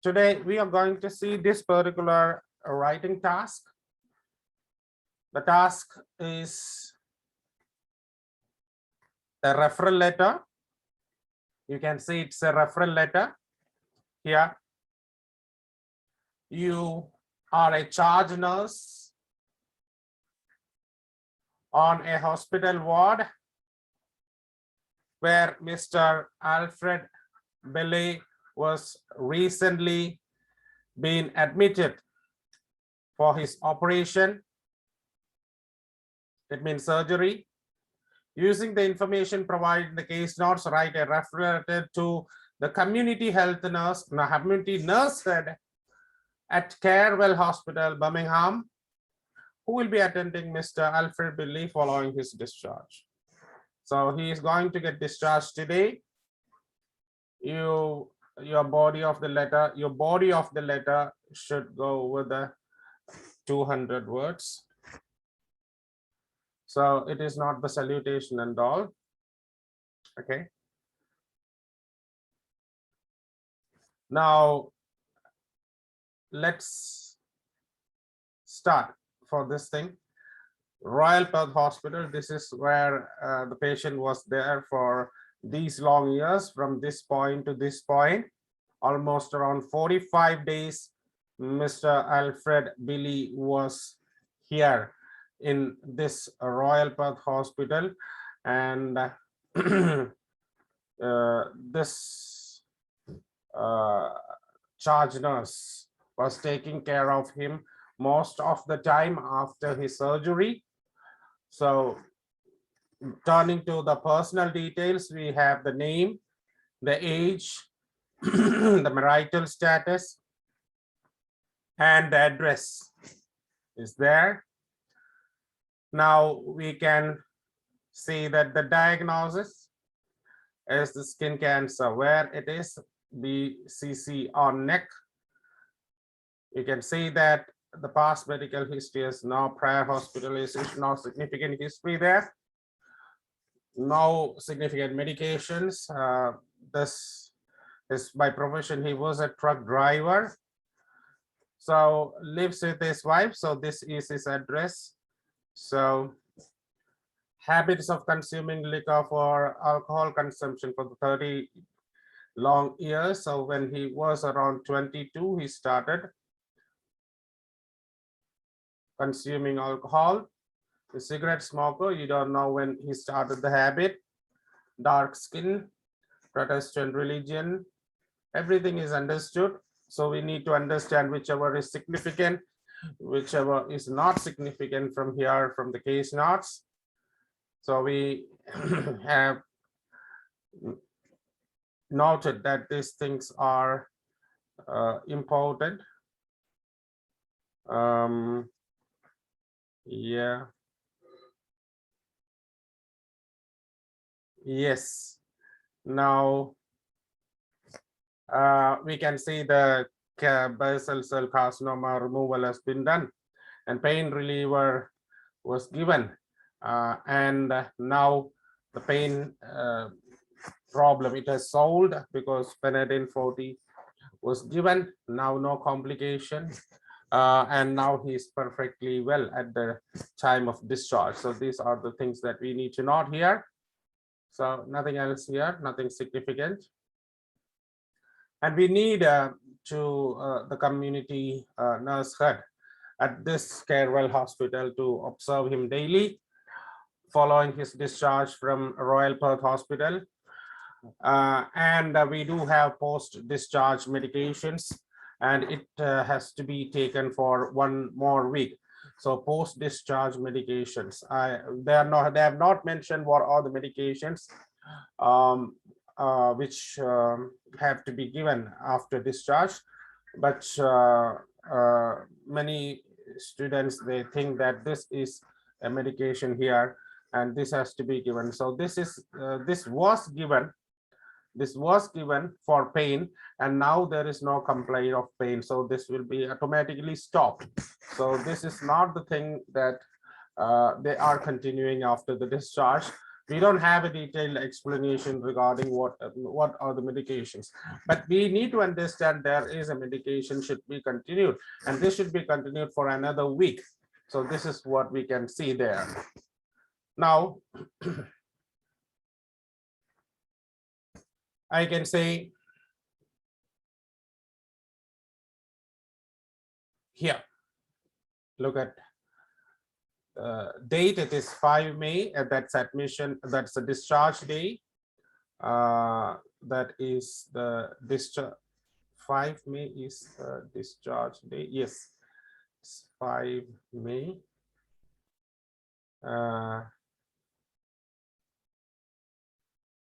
Today we are going to see this particular writing task. The task is a referral letter. You can see it's a referral letter here. You are a charge nurse on a hospital ward where Mr. Alfred Bailey was recently been admitted for his operation. It means surgery. Using the information provided in the case notes, write a referral letter to the community health nurse, community nurse head at Carewell Hospital, Birmingham, who will be attending Mr. Alfred Bailey following his discharge. So he is going to get discharged today. Your body of the letter should go with the 200 words. So it is not the salutation and all. Okay. Now let's start for this thing. Royal Perth Hospital. This is where the patient was there for these long years, from this point to this point, almost around 45 days. Mr. Alfred Bailey was here in this Royal Perth Hospital, and this charge nurse was taking care of him most of the time after his surgery. So turning to the personal details, we have the name, the age, the marital status, and the address is there. Now we can see that the diagnosis is the skin cancer, where it is BCC on neck. You can see that the past medical history is no prior hospitalization, no significant history there, no significant medications. This is by profession, he was a truck driver, so lives with his wife. So this is his address. So habits of consuming liquor for alcohol consumption for the 30 long years. So when he was around 22, he started consuming alcohol. The cigarette smoker, you don't know when he started the habit. Dark skin, Protestant religion, everything is understood. So we need to understand whichever is significant, whichever is not significant from here, from the case notes. So we have noted that these things are important. Yeah. Yes. Now we can see the basal cell carcinoma removal has been done, and pain reliever was given, and now the pain problem, it has solved because Panadol 40 was given. Now no complication, and now he's perfectly well at the time of discharge. So these are the things that we need to note here. So nothing else here, nothing significant. And we need the community nurse head at this Carewell Hospital to observe him daily following his discharge from Royal Perth Hospital. And we do have post-discharge medications, and it has to be taken for 1 more week. So post-discharge medications, they have not mentioned what are the medications which have to be given after discharge, but many students, they think that this is a medication here and this has to be given. So this was given for pain, and now there is no complaint of pain, so this will be automatically stopped. So this is not the thing that they are continuing after the discharge. We don't have a detailed explanation regarding what are the medications, but we need to understand there is a medication should be continued, and this should be continued for another week. So this is what we can see there. Now, I can say here, look at date, it is 5 May, that's admission, that's the discharge day. That is the discharge. 5 May is the discharge day. Yes, it's 5 May.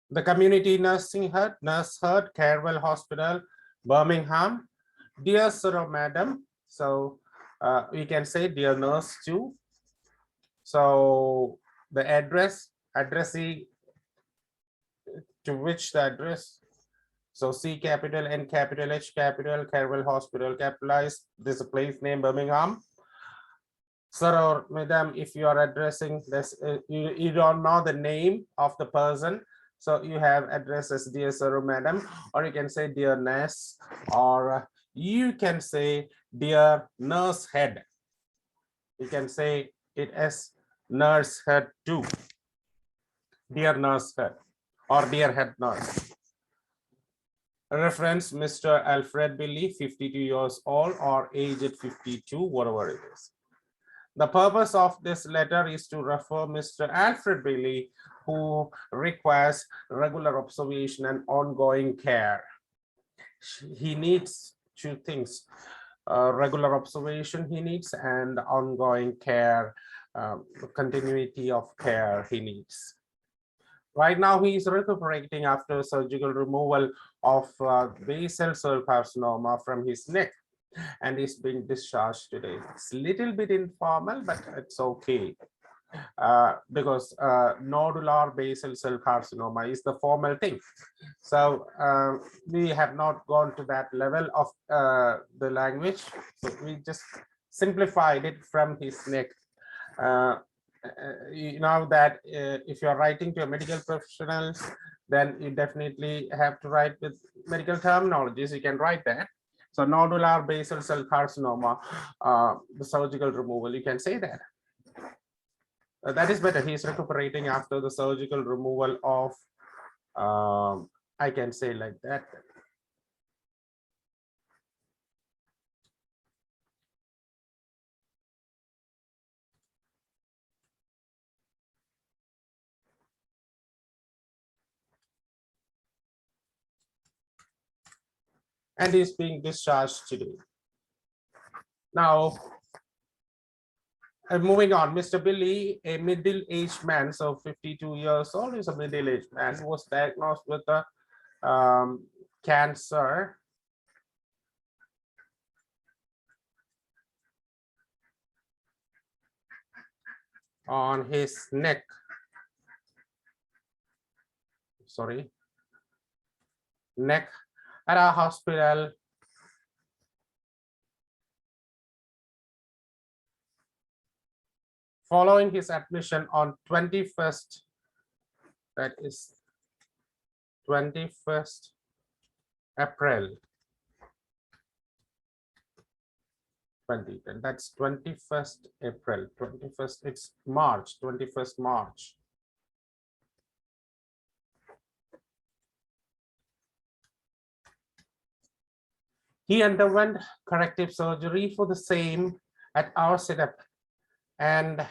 The community nursing hut, Nurse Hut, Carewell Hospital, Birmingham. Dear sir or madam, so we can say dear nurse too. So the addressee to which the address. So C capital, N capital, H capital, Carewell Hospital capitalized. This is a place name Birmingham. Sir or madam, if you are addressing this, you don't know the name of the person. So you have addresses dear sir or madam, or you can say dear nurse, or you can say dear nurse head. You can say it as nurse head too. Dear nurse head or dear head nurse. Reference Mr. Alfred Billy, 52 years old or aged 52, whatever it is. The purpose of this letter is to refer Mr. Alfred Billy, who requires regular observation and ongoing care. He needs two things, regular observation he needs and ongoing care, continuity of care he needs. Right now, he is recuperating after surgical removal of basal cell carcinoma from his neck, and is being discharged today. It's a little bit informal, but it's okay, because nodular basal cell carcinoma is the formal thing. So we have not gone to that level of the language, so we just simplified it from his neck. You know that if you're writing to a medical professionals, then you definitely have to write with medical terminologies. You can write that. So nodular basal cell carcinoma, the surgical removal, you can say that. That is better. He's recuperating after the surgical removal of, I can say like that. And he's being discharged today. Now, moving on, Mr. Billy, a middle-aged man, so 52 years old, is a middle-aged man, was diagnosed with a cancer on his neck. Sorry, neck at a hospital following his admission on 21st, that is 21st April 2010. That's 21st April, 21st, it's March, 21st March. He underwent corrective surgery for the same at our setup, and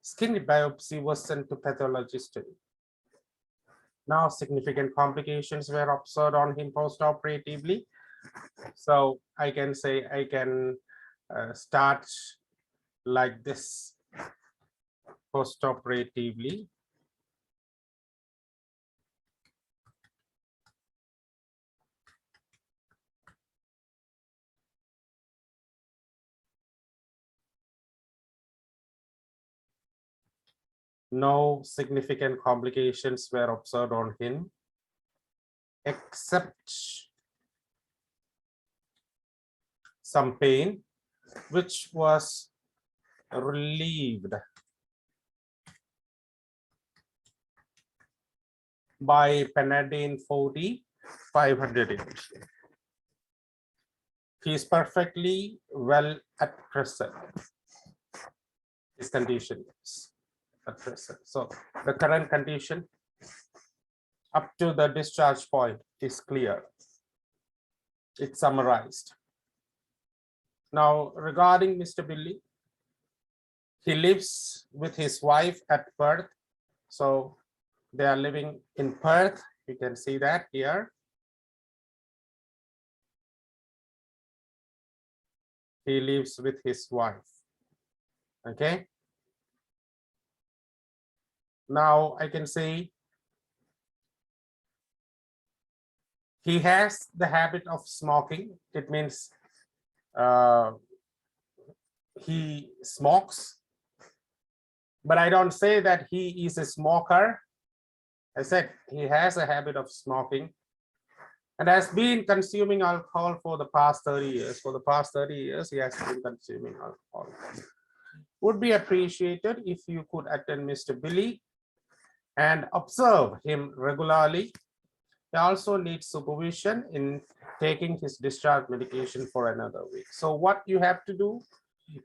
skin biopsy was sent to pathologist. Now significant complications were observed on him post-operatively. So I can say I can start like this post-operatively. No significant complications were observed on him, except some pain, which was relieved by Panadine 40, 500 mg. He is perfectly well at present. His condition is at present. So the current condition up to the discharge point is clear. It's summarized. Now, regarding Mr. Billy, he lives with his wife at Perth. So they are living in Perth. You can see that here. He lives with his wife. Okay. Now I can say he has the habit of smoking. It means he smokes, but I don't say that he is a smoker. I said he has a habit of smoking and has been consuming alcohol for the past 30 years. For the past 30 years, he has been consuming alcohol. Would be appreciated if you could attend Mr. Billy and observe him regularly. He also needs supervision in taking his discharge medication for another week. So what you have to do,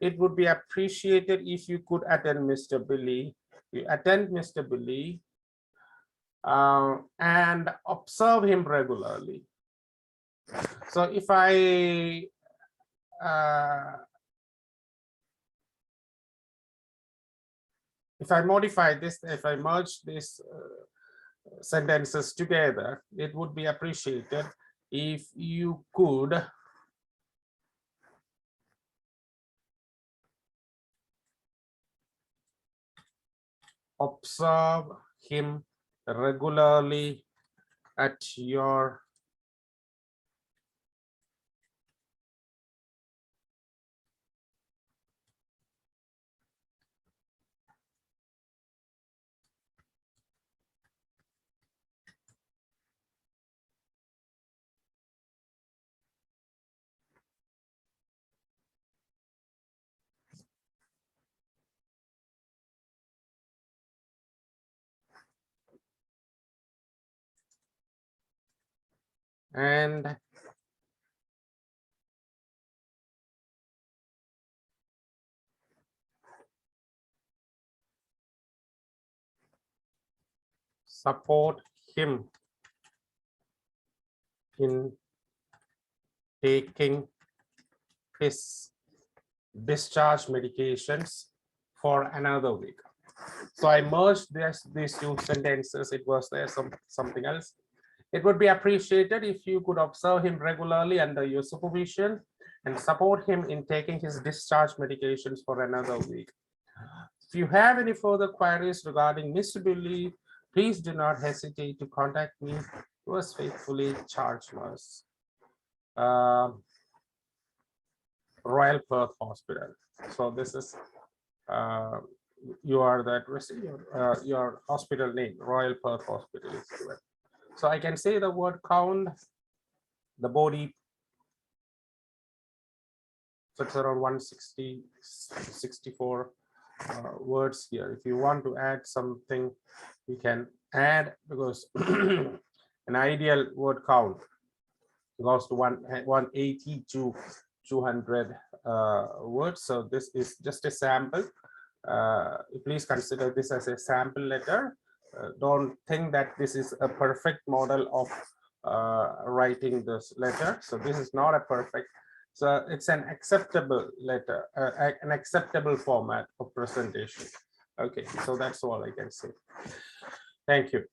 it would be appreciated if you could attend Mr. Billy. You attend Mr. Billy and observe him regularly. So if I modify this, if I merge these sentences together, it would be appreciated if you could observe him regularly at your and support him in taking his discharge medications for another week. So I merged these two sentences. It was there something else. It would be appreciated if you could observe him regularly under your supervision and support him in taking his discharge medications for another week. If you have any further queries regarding Mr. Billy, please do not hesitate to contact me. Yours faithfully, Charles Nurse, Royal Perth Hospital. So this is your hospital name, Royal Perth Hospital is given. So I can say the word count, the body. So it's around 160, 64 words here. If you want to add something, you can add, because an ideal word count goes to 180 to 200 words. So this is just a sample. Please consider this as a sample letter. Don't think that this is a perfect model of writing this letter. So this is not a perfect. So it's an acceptable letter, an acceptable format of presentation. Okay, so that's all I can say. Thank you.